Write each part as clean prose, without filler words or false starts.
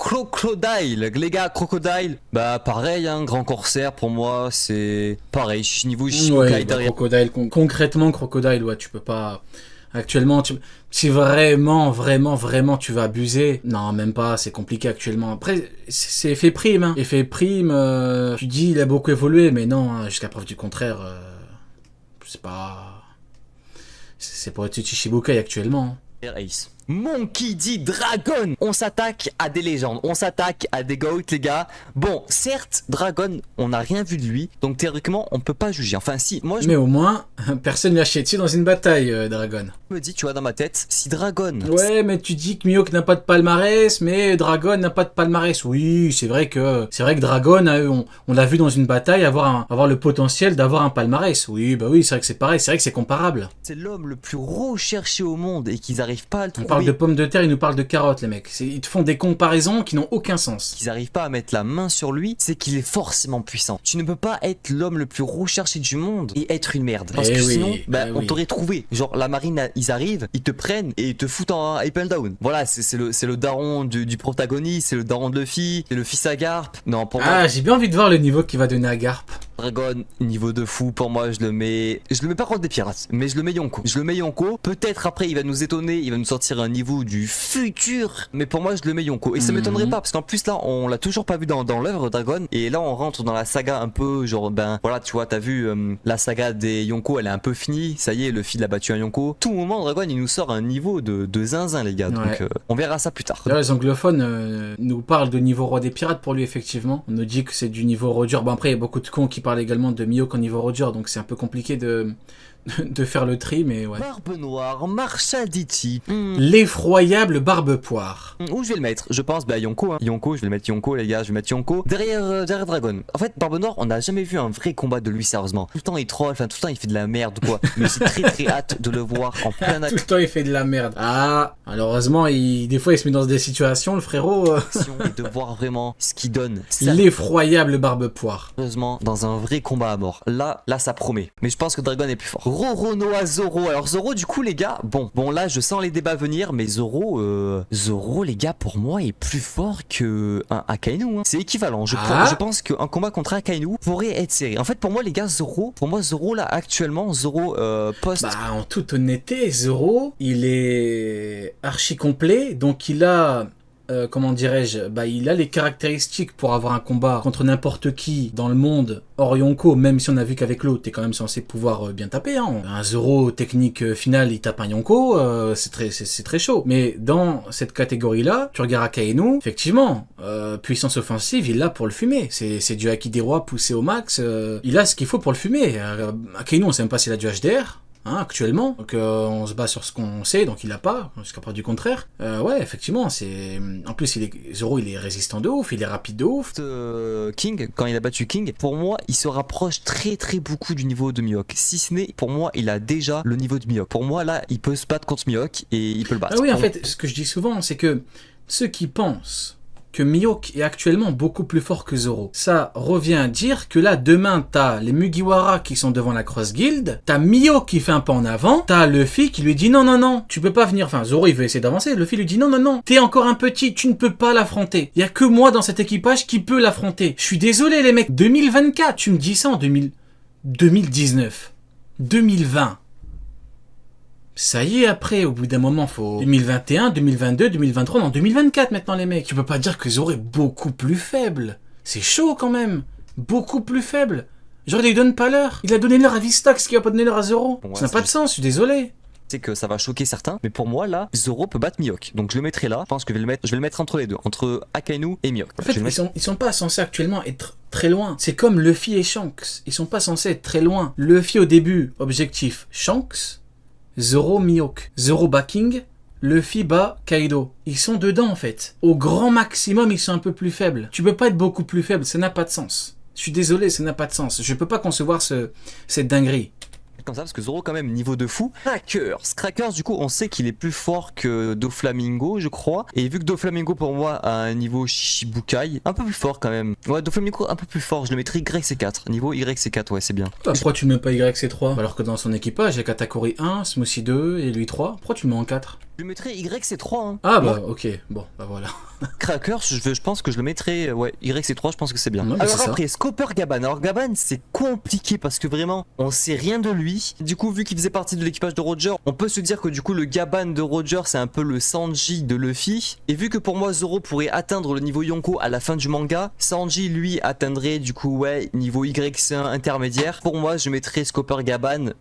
Crocodile, les gars, Crocodile. Bah pareil, hein, grand corsaire pour moi, c'est pareil. Niveau Shichibukai Ouais, bah, derrière. Crocodile, concrètement, Crocodile, ouais, tu peux pas. Actuellement, si vraiment tu vas abuser, non, même pas, c'est compliqué actuellement. Après, c'est effet prime, hein. Effet prime, tu dis il a beaucoup évolué, mais non, hein, jusqu'à preuve du contraire, c'est pas. C'est pour être Chichibukai actuellement. Ace. Monkey D. Dragon. On s'attaque à des légendes, on s'attaque à des goats les gars. Bon, certes, Dragon, on n'a rien vu de lui, donc théoriquement on peut pas juger. Enfin si, moi je Mais au moins, personne lui a chié dessus dans une bataille, Dragon. me dis, tu vois dans ma tête, si Dragon... Ouais, mais tu dis que Mihawk n'a pas de palmarès, mais Dragon n'a pas de palmarès. Oui, c'est vrai que Dragon, on l'a vu dans une bataille avoir le potentiel d'avoir un palmarès. Oui, bah oui, c'est vrai que c'est pareil, c'est vrai que c'est comparable. C'est l'homme le plus recherché au monde et qu'ils arrivent pas à le On trouver. parle de pommes de terre, ils nous parlent de carottes, les mecs. Ils te font des comparaisons qui n'ont aucun sens. Qu'ils arrivent pas à mettre la main sur lui, c'est qu'il est forcément puissant. Tu ne peux pas être l'homme le plus recherché du monde et être une merde. Parce que oui, sinon, on oui. t'aurait trouvé. Genre la marine, ils arrivent, ils te prennent et ils te foutent en Apple Down. Voilà, c'est le daron du protagoniste, c'est le daron de Luffy, c'est le fils à Garp. Non, pour moi, J'ai bien envie de voir le niveau qu'il va donner à Garp. Dragon, niveau de fou, pour moi, je le mets pas contre des pirates, mais je le mets Yonko. Je le mets Yonko. Peut-être après, il va nous étonner, il va nous sortir un niveau du futur. Mais pour moi, je le mets Yonko. Et ça m'étonnerait pas, parce qu'en plus, là, on l'a toujours pas vu dans l'œuvre Dragon. Et là, on rentre dans la saga un peu, genre, voilà, tu vois, t'as vu, la saga des Yonko, elle est un peu finie. Ça y est, le fil a battu un Yonko. Tout moment, Dragon, il nous sort un niveau de zinzin, les gars. Donc, on verra ça plus tard. Là, les anglophones nous parlent de niveau roi des pirates pour lui, effectivement. On nous dit que c'est du niveau Roger. Bon, après, il y a beaucoup de cons qui parlent également de Mihawk en niveau Roger, donc c'est un peu compliqué de faire le tri, mais ouais. Barbe Noire, Marshall Ditty. L'effroyable barbe poire. Où je vais le mettre? Je pense, Yonko, hein. Yonko, je vais le mettre Yonko, les gars, je vais mettre Yonko. Derrière Dragon. En fait, Barbe Noire, on n'a jamais vu un vrai combat de lui, sérieusement. Tout le temps, il troll, tout le temps, il fait de la merde, quoi. Mais j'ai très hâte de le voir en plein Tout le temps, il fait de la merde. Malheureusement, des fois, il se met dans des situations, le frérot. action et de voir vraiment ce qu'il donne. L'effroyable barbe poire. Sérieusement, dans un vrai combat à mort. Là, ça promet. Mais je pense que Dragon est plus fort. Roronoa Zoro. Alors, Zoro, du coup, les gars, bon, là, je sens les débats venir, mais Zoro, les gars, pour moi, est plus fort que un Akainu. Hein. C'est équivalent. Je pense qu'un combat contre Akainu pourrait être serré. En fait, pour moi, les gars, Zoro, là, actuellement, Zoro, post. En toute honnêteté, Zoro, il est archi complet, donc il a. Comment dirais-je, il a les caractéristiques pour avoir un combat contre n'importe qui dans le monde hors Yonko, même si on a vu qu'avec l'autre, t'es quand même censé pouvoir bien taper. Hein. Un Zoro technique finale, il tape un Yonko, c'est très chaud. Mais dans cette catégorie-là, tu regardes Akainu, effectivement, puissance offensive, il l'a pour le fumer. C'est du Haki des rois poussé au max, il a ce qu'il faut pour le fumer. Akainu, on sait même pas s'il a du HDR. Actuellement, donc on se base sur ce qu'on sait, donc il l'a pas, jusqu'à preuve du contraire. Ouais, effectivement, en plus Zoro, il est résistant de ouf, il est rapide de ouf. King, quand il a battu King, pour moi, il se rapproche très beaucoup du niveau de Mihawk. Si ce n'est, pour moi, il a déjà le niveau de Mihawk. Pour moi, là, il peut se battre contre Mihawk et il peut le battre. Oui, en fait, ce que je dis souvent, c'est que ceux qui pensent que Mihawk est actuellement beaucoup plus fort que Zoro. Ça revient à dire que là, demain, t'as les Mugiwara qui sont devant la Cross Guild, t'as Mihawk qui fait un pas en avant, t'as Luffy qui lui dit non, tu peux pas venir. Enfin, Zoro, il veut essayer d'avancer, Luffy lui dit non, t'es encore un petit, tu ne peux pas l'affronter. Il y a que moi dans cet équipage qui peut l'affronter. Je suis désolé, les mecs, 2024, tu me dis ça en 2019, 2020. Ça y est, après, au bout d'un moment, faut 2021, 2022, 2023, non, 2024 maintenant, les mecs. Tu peux pas dire que Zoro est beaucoup plus faible. C'est chaud quand même. Beaucoup plus faible. Genre, il lui donne pas l'heure. Il a donné l'heure à Vistax, qui va pas donner l'heure à Zoro. Ça n'a pas de sens, je suis désolé. C'est que ça va choquer certains, mais pour moi là, Zoro peut battre Mihawk. Donc je le mettrai là. Je pense que je vais le mettre entre les deux, entre Akainu et Mihawk. En fait, ils sont pas censés actuellement être très loin. C'est comme Luffy et Shanks. Ils sont pas censés être très loin. Luffy au début, objectif Shanks. Zoro Mihawk. Zoro bat King, Luffy bat Kaido. Ils sont dedans en fait. Au grand maximum, ils sont un peu plus faibles. Tu peux pas être beaucoup plus faible, ça n'a pas de sens. Je suis désolé, ça n'a pas de sens. Je peux pas concevoir cette dinguerie. Comme ça, parce que Zoro quand même niveau de fou. Crackers, du coup on sait qu'il est plus fort que Doflamingo, je crois, et vu que Doflamingo pour moi a un niveau Shichibukai un peu plus fort quand même. Ouais, Doflamingo un peu plus fort, je le mettrais YC4, niveau YC4, ouais, c'est bien. Pourquoi tu ne mets pas YC3 alors que dans son équipage il y a Katakuri 1, Smoothie 2 et lui 3? Pourquoi tu le mets en 4? Je le mettrais YC3 hein. Ah bah ok, bon bah voilà. Crackers, je pense que je le mettrais. Ouais, YC3, je pense que c'est bien. Ouais, bah, alors c'est après, Scopper Gaban. Alors Gaban, c'est compliqué parce que vraiment, on sait rien de lui. Du coup, vu qu'il faisait partie de l'équipage de Roger, on peut se dire que du coup, le Gaban de Roger, c'est un peu le Sanji de Luffy. Et vu que pour moi, Zoro pourrait atteindre le niveau Yonko à la fin du manga, Sanji, lui, atteindrait du coup, ouais, niveau YC1 intermédiaire. Pour moi, je mettrais Scopper Gaban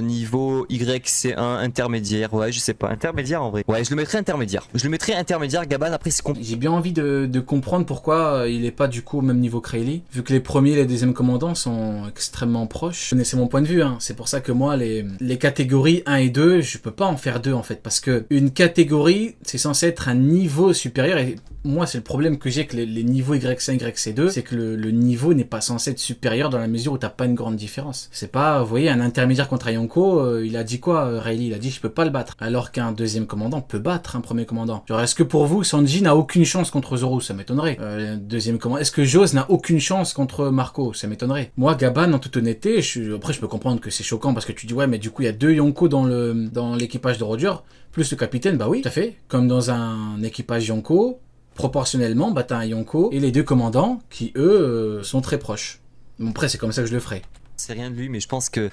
niveau YC1 intermédiaire. Ouais, je sais pas, intermédiaire en vrai. Ouais, je le mettrais intermédiaire. Je le mettrais intermédiaire, Gaban. Après, c'est compliqué. J'ai bien envie de comprendre pourquoi il est pas du coup au même niveau que Rayleigh, vu que les premiers et les deuxièmes commandants sont extrêmement proches. Vous connaissez mon point de vue, hein. C'est pour ça que moi, les catégories 1 et 2, je peux pas en faire deux en fait, parce que une catégorie, c'est censé être un niveau supérieur, et moi, c'est le problème que j'ai avec les niveaux YC1, YC2, c'est que le niveau n'est pas censé être supérieur dans la mesure où t'as pas une grande différence. C'est pas, vous voyez, un intermédiaire contre un Yonko, il a dit quoi, Rayleigh? Il a dit je peux pas le battre, alors qu'un deuxième commandant peut battre un premier commandant. Genre, est-ce que pour vous, Sanji n'a aucune chance contre Zoro? Ça m'étonnerait. Deuxième commandant, est-ce que Jose n'a aucune chance contre Marco? Ça m'étonnerait. Moi, Gaban, en toute honnêteté, après je peux comprendre que c'est choquant parce que tu dis ouais, mais du coup il y a deux Yonko dans l'équipage de Roger, plus le capitaine, bah oui, tout à fait. Comme dans un équipage Yonko, proportionnellement, bah t'as un Yonko et les deux commandants qui eux sont très proches. Bon, après c'est comme ça que je le ferai. C'est rien de lui, mais je pense qu'il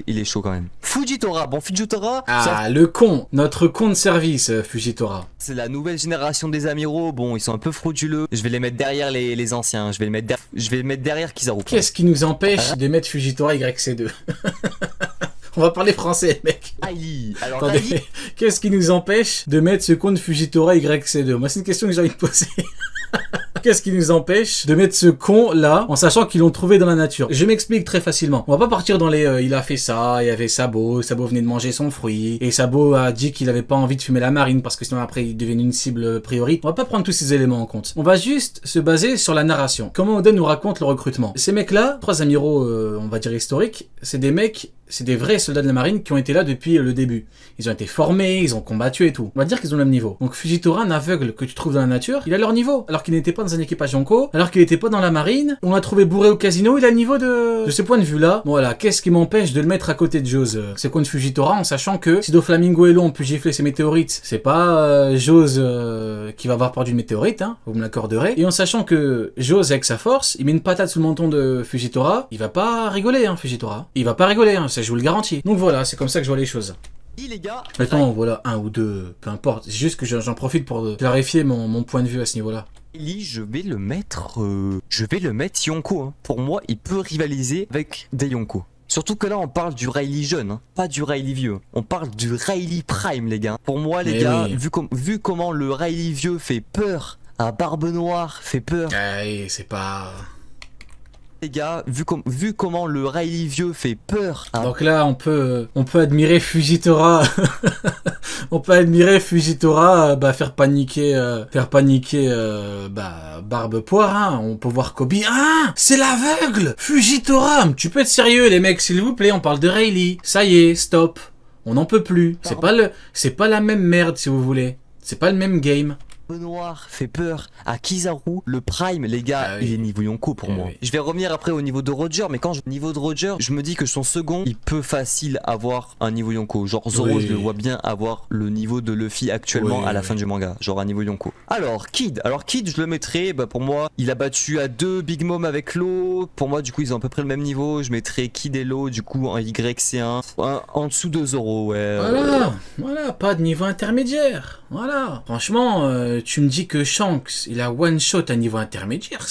est chaud quand même. Fujitora, bon Fujitora. Ah, le con, notre con de service, Fujitora. C'est la nouvelle génération des amiraux. Bon, ils sont un peu frauduleux. Je vais les mettre derrière les anciens. Je vais les mettre derrière Kizaru. Qu'est-ce qui nous empêche de mettre Fujitora YC2? On va parler français, mec. Aïe. Alors, attendez, qu'est-ce qui nous empêche de mettre ce con de Fujitora YC2? Moi, c'est une question que j'ai envie de poser. Qu'est-ce qui nous empêche de mettre ce con là en sachant qu'ils l'ont trouvé dans la nature? Je m'explique très facilement. On va pas partir dans les il a fait ça, il y avait Sabo venait de manger son fruit, et Sabo a dit qu'il avait pas envie de fumer la marine parce que sinon après il devenait une cible priori. On va pas prendre tous ces éléments en compte. On va juste se baser sur la narration. Comment Oda nous raconte le recrutement. Ces mecs là, trois amiraux on va dire historiques, c'est des mecs, c'est des vrais soldats de la marine qui ont été là depuis le début. Ils ont été formés, ils ont combattu et tout. On va dire qu'ils ont le même niveau. Donc Fujitora, un aveugle que tu trouves dans la nature, il a leur niveau. Alors qu'il n'était pas dans un équipage Yonko, alors qu'il n'était pas dans la marine. On l'a trouvé bourré au casino, il a le niveau de ce point de vue-là. Voilà, qu'est-ce qui m'empêche de le mettre à côté de Jose? C'est contre Fujitora, en sachant que si Doflamingo et Lo ont pu gifler ses météorites, c'est pas Jose qui va avoir perdu une météorite, hein, vous me l'accorderez. Et en sachant que Jose, avec sa force, il met une patate sous le menton de Fujitora, il va pas rigoler, hein, Fujitora. Il va pas rigoler, hein, ça je vous le garantis. Donc voilà, c'est comme ça que je vois les choses. Les gars. Attends, voilà, un ou deux, peu importe. C'est juste que j'en profite pour clarifier mon point de vue à ce niveau-là. Lee, je vais le mettre Yonko. Hein. Pour moi, il peut rivaliser avec des Yonko. Surtout que là, on parle du Rayleigh jeune, hein, pas du Rayleigh vieux. On parle du Rayleigh prime, les gars. Pour moi, les gars, oui. vu comment le Rayleigh vieux fait peur à Barbe Noire, fait peur. C'est pas... Les gars, vu comment le Rayleigh vieux fait peur. Hein. Donc là, on peut admirer Fujitora. On peut admirer Fujitora faire paniquer Barbe Poire. Hein. On peut voir Kobe. Ah, c'est l'aveugle Fujitora. Tu peux être sérieux, les mecs, s'il vous plaît. On parle de Rayleigh. Ça y est, stop. On n'en peut plus. C'est pas la même merde, si vous voulez. C'est pas le même game. Noir fait peur à Kizaru, le prime, les gars, il est niveau Yonko pour moi. Je vais revenir après au niveau de Roger, mais quand niveau de Roger, je me dis que son second, il peut facile avoir un niveau Yonko. Genre Zoro, je le vois bien avoir le niveau de Luffy actuellement à la fin du manga, genre un niveau Yonko. Alors Kid, je le mettrais, pour moi, il a battu à 2 Big Mom avec Lo. Pour moi, du coup, ils ont à peu près le même niveau. Je mettrais Kid et Lo, du coup, en YC1, en dessous de Zoro, ouais. Voilà, pas de niveau intermédiaire. Voilà, franchement, tu me dis que Shanks, il a one shot à niveau intermédiaire,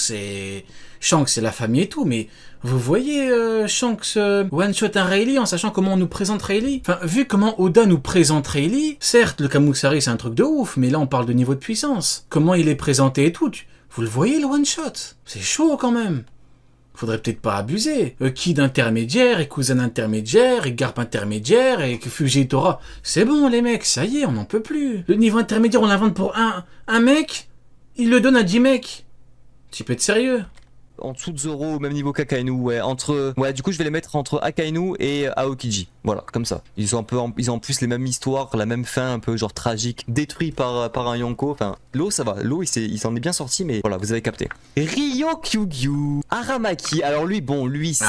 Shanks, c'est la famille et tout, mais vous voyez Shanks one shot un Rayleigh en sachant comment on nous présente Rayleigh. Enfin, vu comment Oda nous présente Rayleigh, certes, le Kamusari c'est un truc de ouf, mais là on parle de niveau de puissance. Comment il est présenté et tout, vous le voyez le one shot, c'est chaud quand même. Faudrait peut-être pas abuser. Kid intermédiaire, et Cousin intermédiaire, et Garp intermédiaire, et Fujitora. C'est bon les mecs, ça y est, on n'en peut plus. Le niveau intermédiaire, on l'invente pour un mec, il le donne à 10 mecs. Tu peux être sérieux. En dessous de Zoro, au même niveau qu'Akainu, ouais. Du coup, je vais les mettre entre Akainu et Aokiji. Voilà, comme ça. Ils ont en plus les mêmes histoires, la même fin, un peu genre tragique, détruit par un Yonko. Enfin, Lo, ça va. Lo, il s'en est bien sorti, mais voilà, vous avez capté. Ryokyugyu, Aramaki. Alors lui, c'est...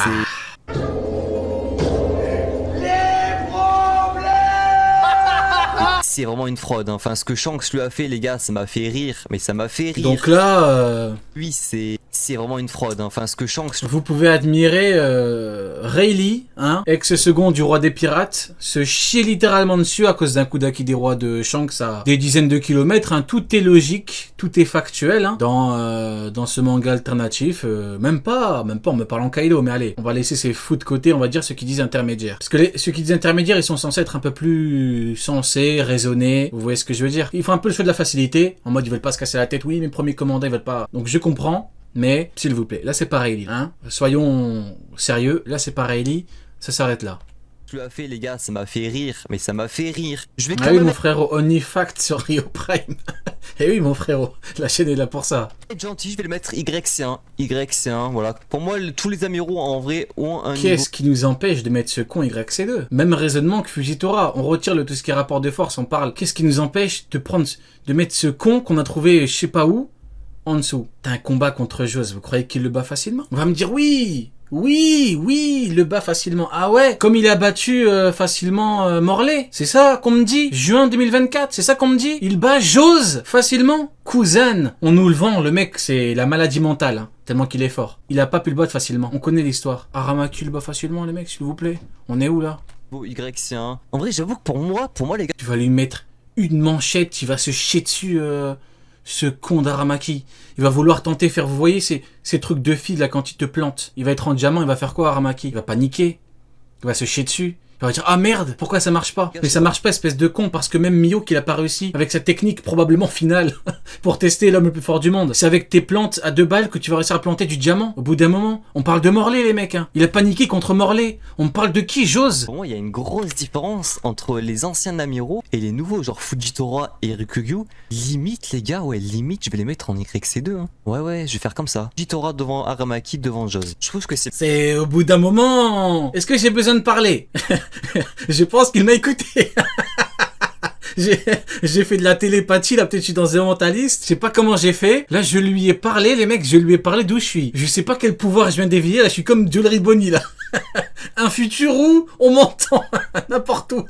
c'est vraiment une fraude, hein. Enfin, ce que Shanks lui a fait, les gars, ça m'a fait rire, mais ça m'a fait rire. Donc là, Lui, c'est vraiment une fraude, hein. Enfin, ce que Shanks... vous pouvez admirer Rayleigh, hein, ex-second du roi des pirates, se chier littéralement dessus à cause d'un coup d'acquis des rois de Shanks à des dizaines de kilomètres. Hein. Tout est logique, tout est factuel hein, dans ce manga alternatif. Même pas, on me parle en Kaido, mais allez, on va laisser ces fous de côté, on va dire ceux qui disent intermédiaires. Parce que ceux qui disent intermédiaires, ils sont censés être un peu plus sensés, raisonnés, vous voyez ce que je veux dire. Ils font un peu le choix de la facilité, en mode ils veulent pas se casser la tête, oui, mes premiers commandants, ils veulent pas... Donc je comprends, mais s'il vous plaît, là c'est pas Rayleigh, hein. Soyons sérieux, là c'est pas Rayleigh, ça s'arrête là. Tu l'as fait, les gars, ça m'a fait rire, mais ça m'a fait rire. Je vais quand Ah oui, même mon frérot, Only Fact sur Rio Prime. Eh oui, mon frérot, la chaîne est là pour ça. être gentil, je vais le mettre YC1. YC1, voilà. Pour moi, tous les amiraux en vrai ont un niveau... Qu'est-ce qui nous empêche de mettre ce con YC2? Même raisonnement que Fujitora. On retire tout ce qui est rapport de force, on parle. Qu'est-ce qui nous empêche de mettre ce con qu'on a trouvé je sais pas où en dessous? T'as un combat contre Jose, vous croyez qu'il le bat facilement? On va me dire oui, il le bat facilement. Ah ouais, comme il a battu facilement Morlaix. C'est ça qu'on me dit? Juin 2024, c'est ça qu'on me dit? Il bat Jose facilement? Cousin, on nous le vend, le mec c'est la maladie mentale, hein, tellement qu'il est fort. Il a pas pu le battre facilement. On connaît l'histoire. Aramaki le bat facilement les mecs, s'il vous plaît. On est où là? YC1. En vrai, j'avoue que pour moi les gars... Tu vas lui mettre une manchette, il va se chier dessus... Ce con d'Aramaki, il va vouloir tenter faire, vous voyez ces trucs de filles là quand il te plante, il va être en diamant, il va faire quoi Aramaki? Il va paniquer, il va se chier dessus, il va dire ah merde, pourquoi ça marche pas? Mais ça marche pas espèce de con, parce que même Mihawk il a pas réussi avec sa technique probablement finale pour tester l'homme le plus fort du monde. C'est avec tes plantes à 2 balles que tu vas réussir à planter du diamant au bout d'un moment. On parle de Morlaix les mecs, hein. Il a paniqué contre Morlaix. On me parle de qui? Jose? Pour moi il y a une grosse différence entre les anciens amiraux et les nouveaux, genre Fujitora et Ryukyu. Limite les gars, ouais limite je vais les mettre en YC2 hein. Ouais je vais faire comme ça. Fujitora devant Aramaki devant Jose. Je trouve que c'est au bout d'un moment. Est-ce que j'ai besoin de parler? Je pense qu'il m'a écouté. J'ai fait de la télépathie, là peut-être je suis dans un mentaliste, je sais pas comment j'ai fait. Là je lui ai parlé les mecs, je lui ai parlé d'où je suis. Je sais pas quel pouvoir je viens d'éveiller, là je suis comme Jewelry Bonnie là. Un futur où on m'entend n'importe où.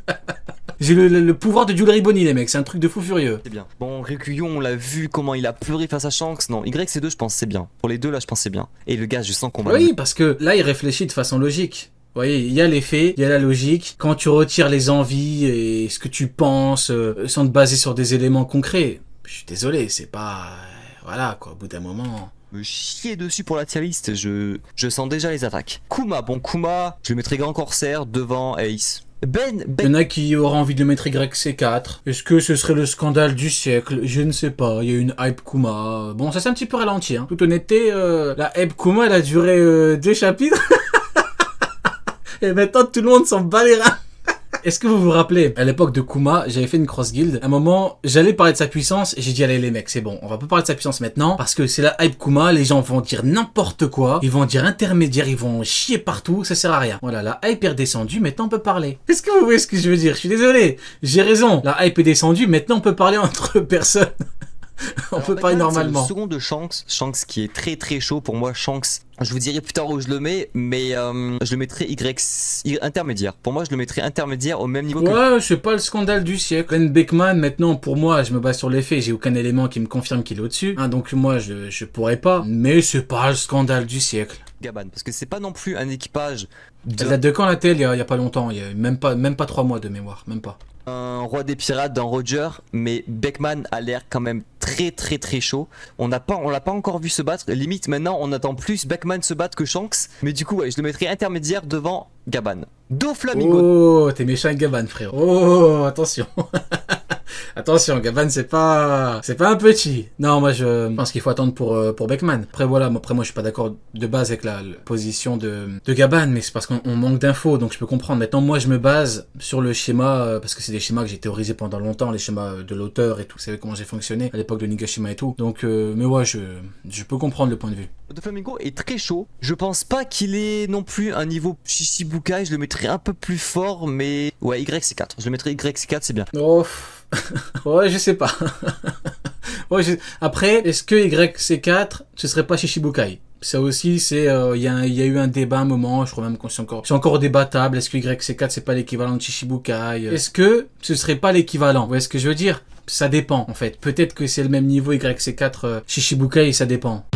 J'ai le pouvoir de Jewelry Bonnie les mecs, c'est un truc de fou furieux. C'est bien. Bon Ryukyu on l'a vu comment il a pleuré face à Shanks. Non YC2 je pense c'est bien. Pour les deux là je pense c'est bien. Et le gars je sens qu'on va... Oui parce que là il réfléchit de façon logique. Vous voyez, il y a les faits, il y a la logique. Quand tu retires les envies et ce que tu penses, sans te baser sur des éléments concrets, je suis désolé, c'est pas... voilà, quoi, au bout d'un moment... Me chier dessus pour la tier list, je sens déjà les attaques. Kuma, je le mettrai Grand Corsaire devant Ace. Ben... Il y en a qui auraient envie de le mettre YC4. Est-ce que ce serait le scandale du siècle? Je ne sais pas, il y a une hype Kuma. Bon, ça s'est un petit peu ralenti, hein. Toute honnêteté, la hype Kuma, elle a duré 2 chapitres. Et maintenant, tout le monde s'en bat les reins. Est-ce que vous vous rappelez, à l'époque de Kuma, j'avais fait une cross guild. À un moment, j'allais parler de sa puissance et j'ai dit, allez les mecs, c'est bon, on va pas parler de sa puissance maintenant parce que c'est la hype Kuma, les gens vont dire n'importe quoi, ils vont dire intermédiaire, ils vont chier partout, ça sert à rien. Voilà, la hype est redescendue, maintenant on peut parler. Est-ce que vous voyez ce que je veux dire? Je suis désolé, j'ai raison, la hype est descendue, maintenant on peut parler entre personnes. On peut parler normalement. Le second de Shanks qui est très chaud pour moi. Shanks, je vous dirai plus tard où je le mets, mais je le mettrai intermédiaire. Pour moi, je le mettrai intermédiaire au même niveau que... Ouais, c'est pas le scandale du siècle. Ben Beckman, maintenant, pour moi, je me base sur les faits, j'ai aucun élément qui me confirme qu'il est au-dessus. Hein, donc moi, je pourrais pas. Mais c'est pas le scandale du siècle. Gaban, parce que c'est pas non plus un équipage Elle date de quand la telle? Il y a pas longtemps, il y a même pas 3 mois de mémoire, même pas. Un roi des pirates dans Roger, mais Beckman a l'air quand même très chaud. On l'a pas encore vu se battre. Limite maintenant on attend plus Beckman se battre que Shanks. Mais du coup ouais, je le mettrai intermédiaire devant Gaban. Doflamingo. Oh, t'es méchant avec Gaban frère. Oh, attention. Attention, Gaban, c'est pas un petit. Non, moi je pense qu'il faut attendre pour Beckman. Après voilà, après moi je suis pas d'accord de base avec la position de Gaban, mais c'est parce qu'on manque d'infos, donc je peux comprendre. Maintenant moi je me base sur le schéma parce que c'est des schémas que j'ai théorisés pendant longtemps, les schémas de l'auteur et tout. Vous savez comment j'ai fonctionné à l'époque de Nigashima et tout. Donc mais ouais, je peux comprendre le point de vue. Doflamingo est très chaud. Je pense pas qu'il ait non plus un niveau Shichibukai. Je le mettrai un peu plus fort, mais ouais YC4. Je le mettrai YC4, c'est bien. Oh. Ouais, je sais pas. Ouais, après, est-ce que YC4, ce serait pas Shichibukai? Ça aussi, c'est il y a eu un débat un moment, je crois même que c'est encore débattable. Est-ce que YC4 c'est pas l'équivalent de Chichibukai? Est-ce que ce serait pas l'équivalent? Vous voyez ce que je veux dire? Ça dépend en fait. Peut-être que c'est le même niveau YC4 Chichibukai, ça dépend.